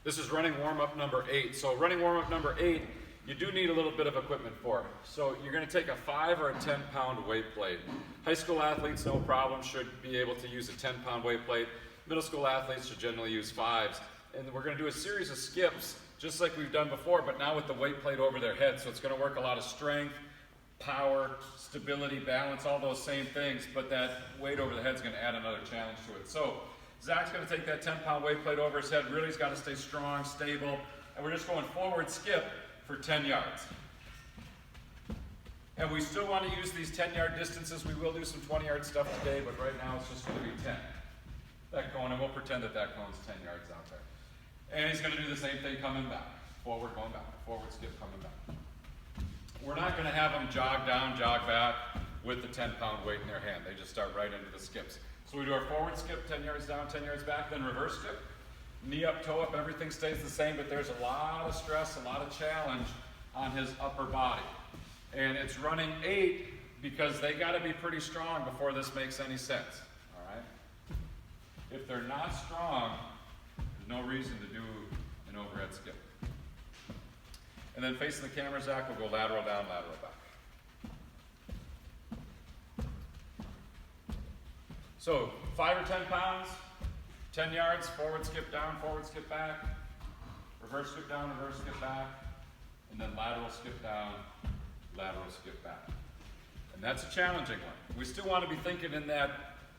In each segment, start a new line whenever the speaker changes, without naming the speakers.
This is running warm-up number 8. So running warm-up number 8, you do need a little bit of equipment for. So you're going to take a 5 or a 10-pound weight plate. High school athletes, no problem, should be able to use a 10-pound weight plate. Middle school athletes should generally use 5s. And we're going to do a series of skips, just like we've done before, but now with the weight plate over their head. So it's going to work a lot of strength, power, stability, balance, all those same things, but that weight over the head is going to add another challenge to it. So Zach's going to take that 10-pound weight plate over his head. Really, he's got to stay strong, stable, and we're just going forward skip for 10 yards. And we still want to use these 10-yard distances. We will do some 20-yard stuff today, but right now it's just going to be 10. That cone, and we'll pretend that that cone's 10 yards out there. And he's going to do the same thing coming back. Forward, going back. Forward skip, coming back. We're not going to have them jog down, jog back with the 10-pound weight in their hand. They just start right into the skips. So we do our forward skip, 10 yards down, 10 yards back, then reverse skip. Knee up, toe up, everything stays the same, but there's a lot of stress, a lot of challenge on his upper body. And it's running 8 because they got to be pretty strong before this makes any sense. All right? If they're not strong, there's no reason to do an overhead skip. And then facing the camera, Zach, we'll go lateral down, lateral back. So 5 or 10 pounds, 10 yards, forward skip down, forward skip back, reverse skip down, reverse skip back, and then lateral skip down, lateral skip back. And that's a challenging one. We still want to be thinking in that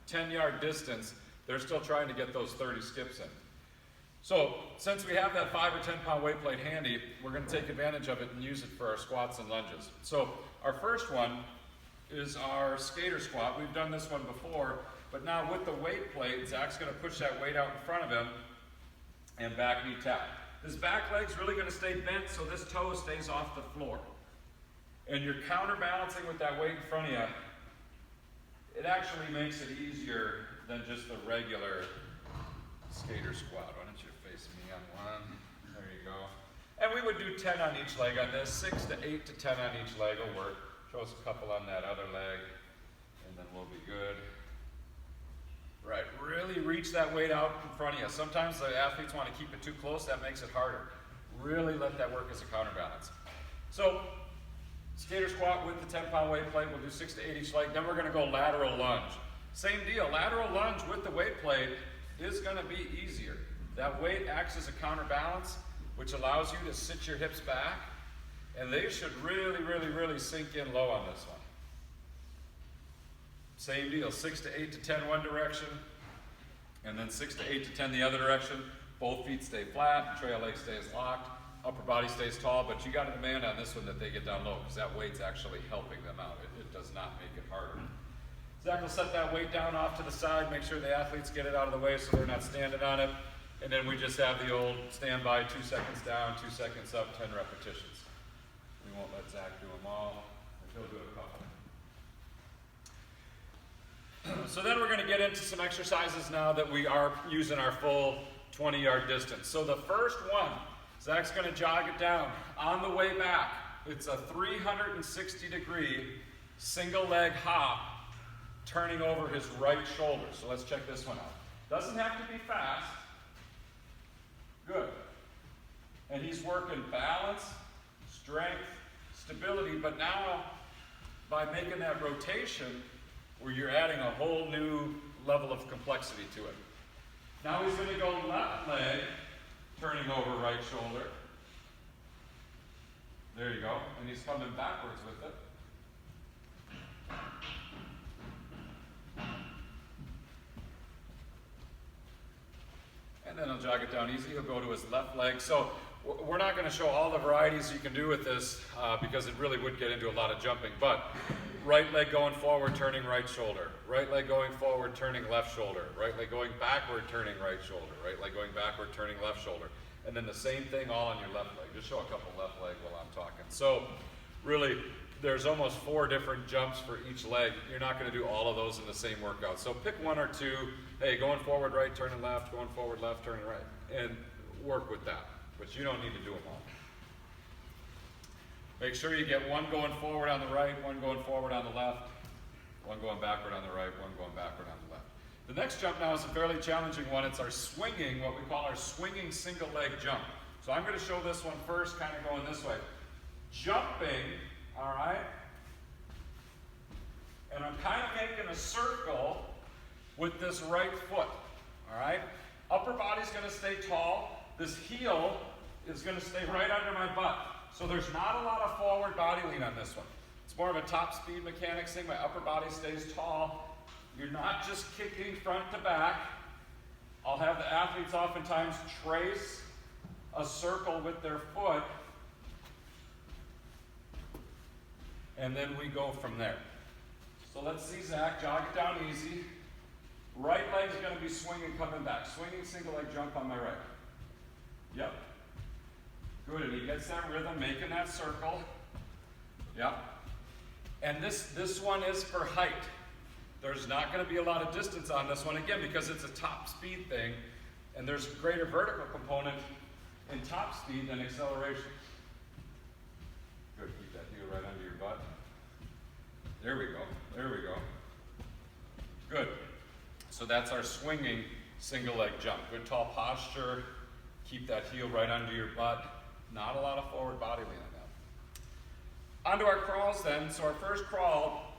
10-yard distance. They're still trying to get those 30 skips in. So since we have that 5 or 10-pound weight plate handy, we're going to take advantage of it and use it for our squats and lunges. So our first one is our skater squat. We've done this one before, but now with the weight plate, Zach's going to push that weight out in front of him and back knee tap. His back leg's really going to stay bent so this toe stays off the floor. And you're counterbalancing with that weight in front of you. It actually makes it easier than just the regular skater squat. Why don't you face me on one? There you go. And we would do 10 on each leg on this. 6 to 8 to 10 on each leg will work. Show us a couple on that other leg, and then we'll be good. Right, really reach that weight out in front of you. Sometimes the athletes want to keep it too close. That makes it harder. Really let that work as a counterbalance. So, skater squat with the 10-pound weight plate. We'll do 6 to 8 each leg. Then we're going to go lateral lunge. Same deal. Lateral lunge with the weight plate is going to be easier. That weight acts as a counterbalance, which allows you to sit your hips back, and they should really, really, really sink in low on this one. Same deal, 6 to 8 to 10 one direction, and then 6 to 8 to 10 the other direction. Both feet stay flat, trail leg stays locked, upper body stays tall, but you got to demand on this one that they get down low, because that weight's actually helping them out. It does not make it harder. Zach will set that weight down off to the side, make sure the athletes get it out of the way so they're not standing on it, and then we just have the old standby, 2 seconds down, 2 seconds up, 10 repetitions. We won't let Zach do them all, he'll do a couple. So then we're going to get into some exercises now that we are using our full 20-yard distance. So the first one, Zach's going to jog it down. On the way back, it's a 360-degree single leg hop turning over his right shoulder. So let's check this one out. Doesn't have to be fast. Good. And he's working balance, strength, stability, but now by making that rotation, where you're adding a whole new level of complexity to it. Now he's going to go left leg, turning over right shoulder. There you go. And he's coming backwards with it. And then he'll jog it down easy. He'll go to his left leg. So we're not going to show all the varieties you can do with this because it really would get into a lot of jumping. But right leg going forward, turning right shoulder. Right leg going forward, turning left shoulder. Right leg going backward, turning right shoulder. Right leg going backward, turning left shoulder. And then the same thing all on your left leg. Just show a couple left leg while I'm talking. So really, there's almost 4 different jumps for each leg. You're not going to do all of those in the same workout. So pick 1 or 2. Hey, going forward right, turning left, going forward left, turning right. And work with that. But you don't need to do them all. Make sure you get 1 going forward on the right, 1 going forward on the left, 1 going backward on the right, 1 going backward on the left. The next jump now is a fairly challenging one. It's our swinging, what we call our swinging single leg jump. So I'm going to show this one first, kind of going this way. Jumping, all right? And I'm kind of making a circle with this right foot, all right? Upper body's going to stay tall. This heel is going to stay right under my butt. So there's not a lot of forward body lean on this one. It's more of a top speed mechanics thing. My upper body stays tall. You're not just kicking front to back. I'll have the athletes oftentimes trace a circle with their foot, and then we go from there. So let's see Zach, jog it down easy. Right leg's going to be swinging, coming back. Swinging single leg jump on my right. Yep. Good, and he gets that rhythm, making that circle. Yep. And this one is for height. There's not going to be a lot of distance on this one, again, because it's a top speed thing, and there's a greater vertical component in top speed than acceleration. Good, keep that heel right under your butt. There we go, there we go. Good. So that's our swinging single leg jump. Good tall posture, keep that heel right under your butt. Not a lot of forward body lean on that. Onto our crawls then. So our first crawl,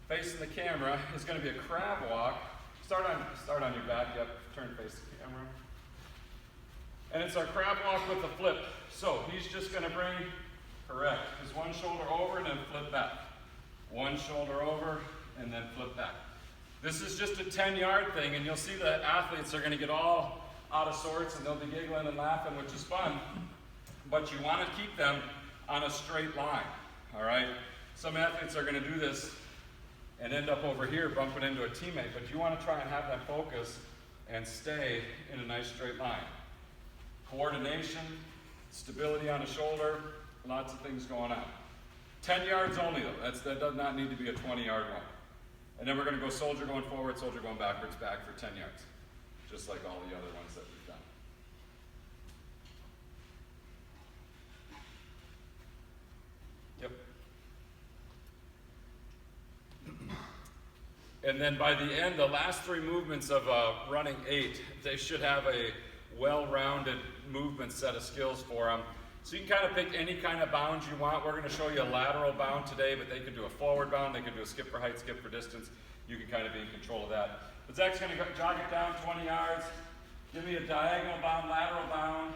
facing the camera, is going to be a crab walk. Start on your back, yep, turn face the camera. And it's our crab walk with a flip. So he's just going to bring, correct, his one shoulder over and then flip back. One shoulder over and then flip back. This is just a 10-yard thing, and you'll see the athletes are going to get all out of sorts and they'll be giggling and laughing, which is fun. But you want to keep them on a straight line, all right? Some athletes are going to do this and end up over here bumping into a teammate, but you want to try and have them focus and stay in a nice straight line. Coordination, stability on the shoulder, lots of things going on. 10 yards only though, that does not need to be a 20-yard one. And then we're going to go soldier going forward, soldier going backwards, back for 10 yards, just like all the other ones that we've done. Yep. And then by the end, the last three movements of running 8, they should have a well-rounded movement set of skills for them. So you can kind of pick any kind of bound you want. We're going to show you a lateral bound today, but they can do a forward bound, they can do a skip for height, skip for distance. You can kind of be in control of that. But Zach's going to jog it down 20 yards. Give me a diagonal bound, lateral bound,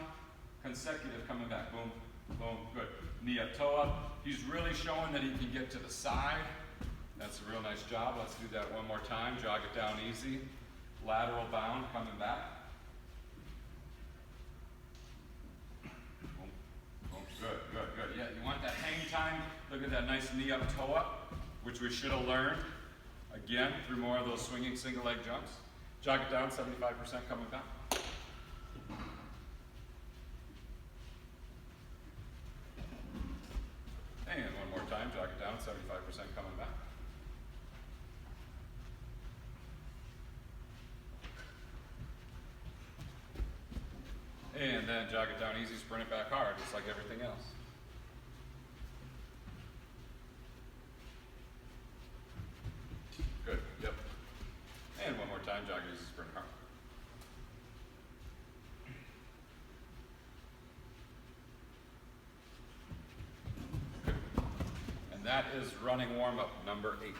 consecutive coming back. Boom, boom, good. Knee up, toe up. He's really showing that he can get to the side. That's a real nice job. Let's do that one more time. Jog it down easy. Lateral bound, coming back. Boom, boom, good, good, good. Yeah, you want that hang time. Look at that nice knee up, toe up, which we should have learned. Again, through more of those swinging single leg jumps. Jog it down, 75% coming back. And one more time, jog it down, 75% coming back. And then jog it down easy, sprint it back hard, just like everything else. Good, yep. And one more time, jog easy, sprint hard. Good. And that is running warm-up number 8.